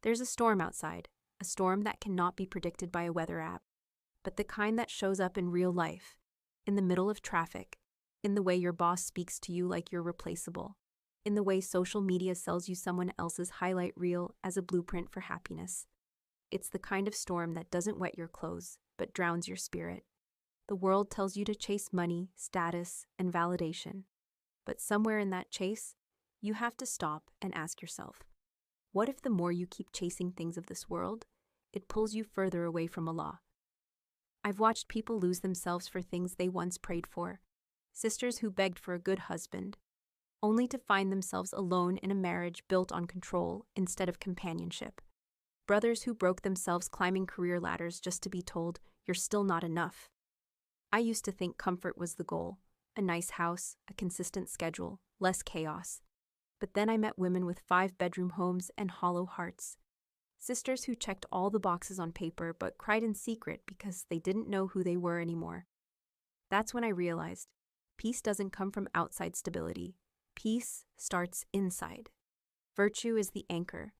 There's a storm outside, a storm that cannot be predicted by a weather app, but the kind that shows up in real life, in the middle of traffic, in the way your boss speaks to you like you're replaceable, in the way social media sells you someone else's highlight reel as a blueprint for happiness. It's the kind of storm that doesn't wet your clothes, but drowns your spirit. The world tells you to chase money, status, and validation. But somewhere in that chase, you have to stop and ask yourself, what if the more you keep chasing things of this world, it pulls you further away from Allah? I've watched people lose themselves for things they once prayed for, sisters who begged for a good husband, only to find themselves alone in a marriage built on control instead of companionship. Brothers who broke themselves climbing career ladders just to be told, you're still not enough. I used to think comfort was the goal, a nice house, a consistent schedule, less chaos. But then I met women with 5-bedroom homes and hollow hearts. Sisters who checked all the boxes on paper but cried in secret because they didn't know who they were anymore. That's when I realized peace doesn't come from outside stability. Peace starts inside. Virtue is the anchor.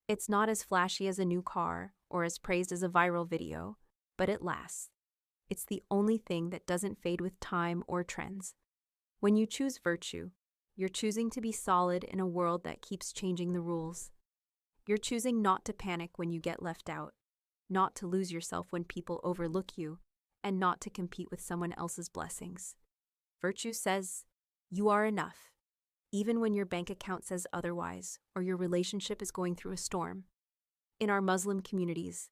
It's not as flashy as a new car or as praised as a viral video, but it lasts. It's the only thing that doesn't fade with time or trends. When you choose virtue, you're choosing to be solid in a world that keeps changing the rules. You're choosing not to panic when you get left out, not to lose yourself when people overlook you, and not to compete with someone else's blessings. Virtue says, you are enough, even when your bank account says otherwise or your relationship is going through a storm. In our Muslim communities,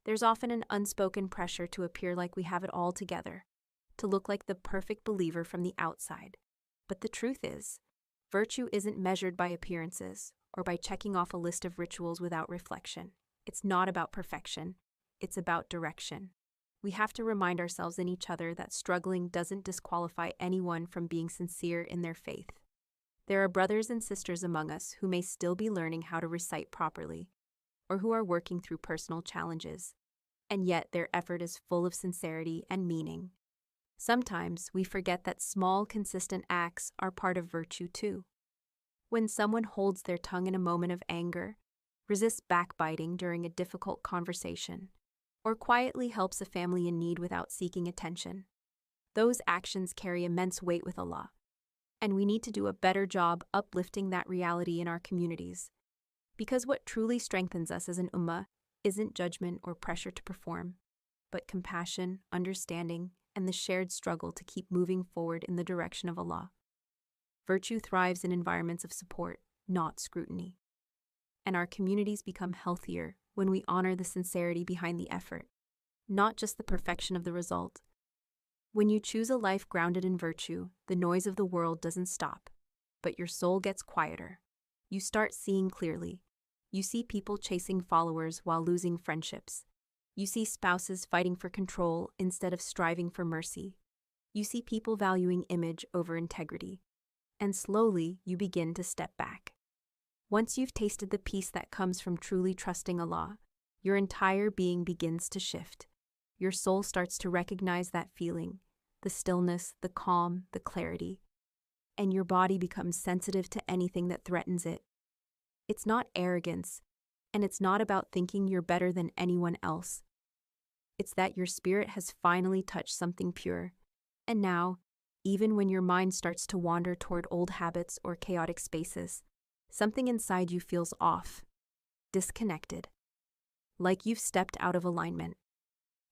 there's often an unspoken pressure to appear like we have it all together, to look like the perfect believer from the outside. But the truth is, virtue isn't measured by appearances or by checking off a list of rituals without reflection. It's not about perfection. It's about direction. We have to remind ourselves and each other that struggling doesn't disqualify anyone from being sincere in their faith. There are brothers and sisters among us who may still be learning how to recite properly, or who are working through personal challenges, and yet their effort is full of sincerity and meaning. Sometimes we forget that small, consistent acts are part of virtue too. When someone holds their tongue in a moment of anger, resists backbiting during a difficult conversation, or quietly helps a family in need without seeking attention, those actions carry immense weight with Allah, and we need to do a better job uplifting that reality in our communities. Because what truly strengthens us as an ummah isn't judgment or pressure to perform, but compassion, understanding, and the shared struggle to keep moving forward in the direction of Allah. Virtue thrives in environments of support, not scrutiny. And our communities become healthier when we honor the sincerity behind the effort, not just the perfection of the result. When you choose a life grounded in virtue, the noise of the world doesn't stop, but your soul gets quieter. You start seeing clearly. You see people chasing followers while losing friendships. You see spouses fighting for control instead of striving for mercy. You see people valuing image over integrity. And slowly, you begin to step back. Once you've tasted the peace that comes from truly trusting Allah, your entire being begins to shift. Your soul starts to recognize that feeling, the stillness, the calm, the clarity. And your body becomes sensitive to anything that threatens it. It's not arrogance, and it's not about thinking you're better than anyone else. It's that your spirit has finally touched something pure. And now, even when your mind starts to wander toward old habits or chaotic spaces, something inside you feels off, disconnected, like you've stepped out of alignment.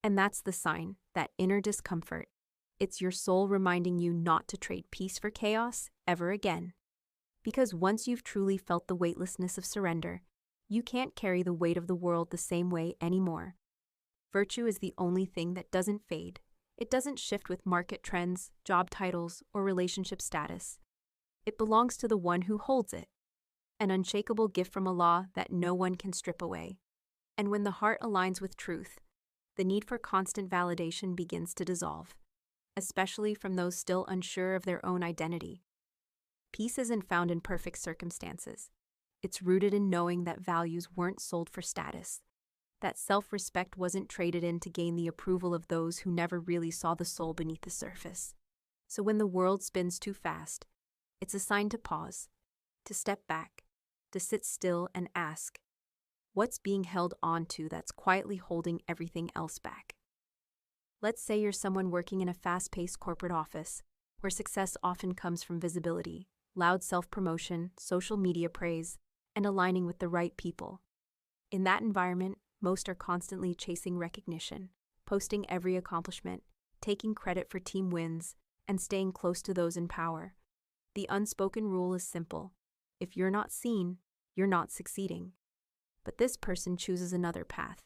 And that's the sign, that inner discomfort. It's your soul reminding you not to trade peace for chaos ever again. Because once you've truly felt the weightlessness of surrender, you can't carry the weight of the world the same way anymore. Virtue is the only thing that doesn't fade. It doesn't shift with market trends, job titles, or relationship status. It belongs to the one who holds it, an unshakable gift from Allah that no one can strip away. And when the heart aligns with truth, the need for constant validation begins to dissolve, especially from those still unsure of their own identity. Peace isn't found in perfect circumstances. It's rooted in knowing that values weren't sold for status, that self-respect wasn't traded in to gain the approval of those who never really saw the soul beneath the surface. So when the world spins too fast, it's a sign to pause, to step back, to sit still and ask, What's being held on to that's quietly holding everything else back? Let's say you're someone working in a fast-paced corporate office, where success often comes from visibility, loud self-promotion, social media praise, and aligning with the right people. In that environment, most are constantly chasing recognition, posting every accomplishment, taking credit for team wins, and staying close to those in power. The unspoken rule is simple: if you're not seen, you're not succeeding. But this person chooses another path.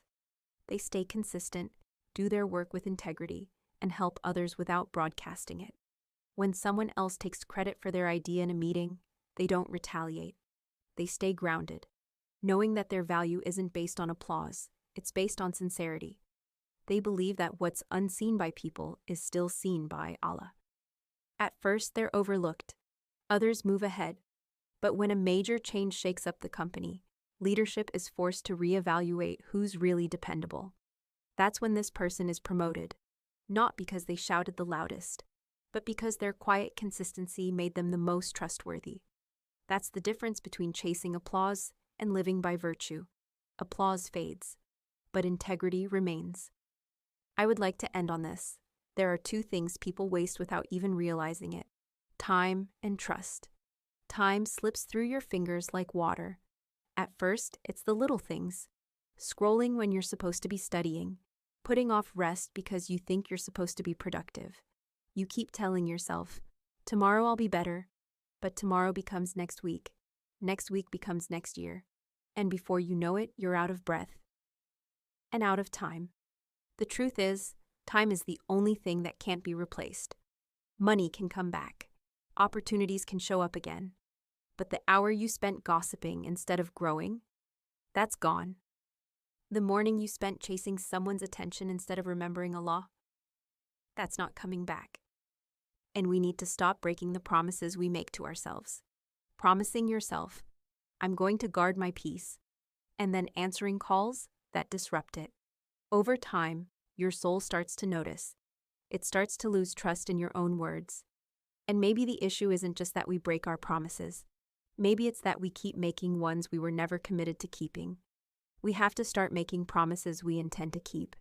They stay consistent, do their work with integrity, and help others without broadcasting it. When someone else takes credit for their idea in a meeting, they don't retaliate. They stay grounded, knowing that their value isn't based on applause, it's based on sincerity. They believe that what's unseen by people is still seen by Allah. At first, they're overlooked. Others move ahead. But when a major change shakes up the company, leadership is forced to reevaluate who's really dependable. That's when this person is promoted, not because they shouted the loudest, but because their quiet consistency made them the most trustworthy. That's the difference between chasing applause and living by virtue. Applause fades, but integrity remains. I would like to end on this. There are two things people waste without even realizing it: time and trust. Time slips through your fingers like water. At first, it's the little things: scrolling when you're supposed to be studying, putting off rest because you think you're supposed to be productive. You keep telling yourself, tomorrow I'll be better, but tomorrow becomes next week becomes next year, and before you know it, you're out of breath and out of time. The truth is, time is the only thing that can't be replaced. Money can come back. Opportunities can show up again. But the hour you spent gossiping instead of growing, that's gone. The morning you spent chasing someone's attention instead of remembering Allah, that's not coming back. And we need to stop breaking the promises we make to ourselves. Promising yourself, I'm going to guard my peace, and then answering calls that disrupt it. Over time, your soul starts to notice. It starts to lose trust in your own words. And maybe the issue isn't just that we break our promises. Maybe it's that we keep making ones we were never committed to keeping. We have to start making promises we intend to keep,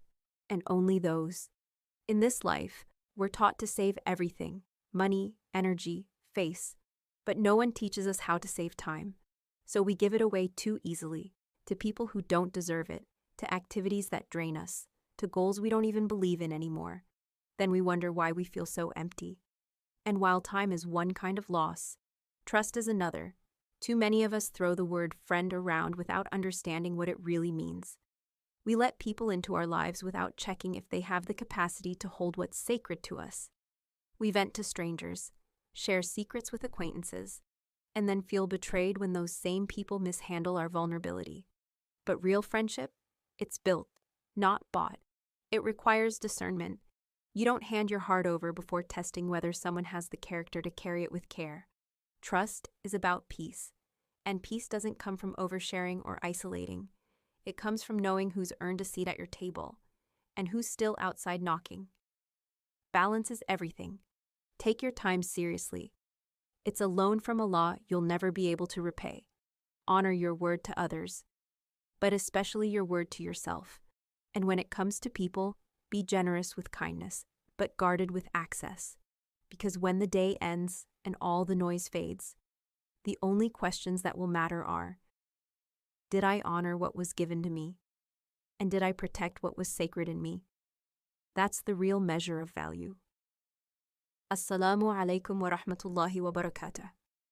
and only those. In this life, we're taught to save everything: money, energy, face. But no one teaches us how to save time. So we give it away too easily, to people who don't deserve it, to activities that drain us, to goals we don't even believe in anymore. Then we wonder why we feel so empty. And while time is one kind of loss, trust is another. Too many of us throw the word friend around without understanding what it really means. We let people into our lives without checking if they have the capacity to hold what's sacred to us. We vent to strangers, share secrets with acquaintances, and then feel betrayed when those same people mishandle our vulnerability. But real friendship? It's built, not bought. It requires discernment. You don't hand your heart over before testing whether someone has the character to carry it with care. Trust is about peace, and peace doesn't come from oversharing or isolating. It comes from knowing who's earned a seat at your table and who's still outside knocking. Balance is everything. Take your time seriously. It's a loan from Allah you'll never be able to repay. Honor your word to others, but especially your word to yourself. And when it comes to people, be generous with kindness, but guarded with access. Because when the day ends and all the noise fades, the only questions that will matter are: did I honor what was given to me? And did I protect what was sacred in me? That's the real measure of value. Assalamu alaikum wa rahmatullahi wa barakatuh.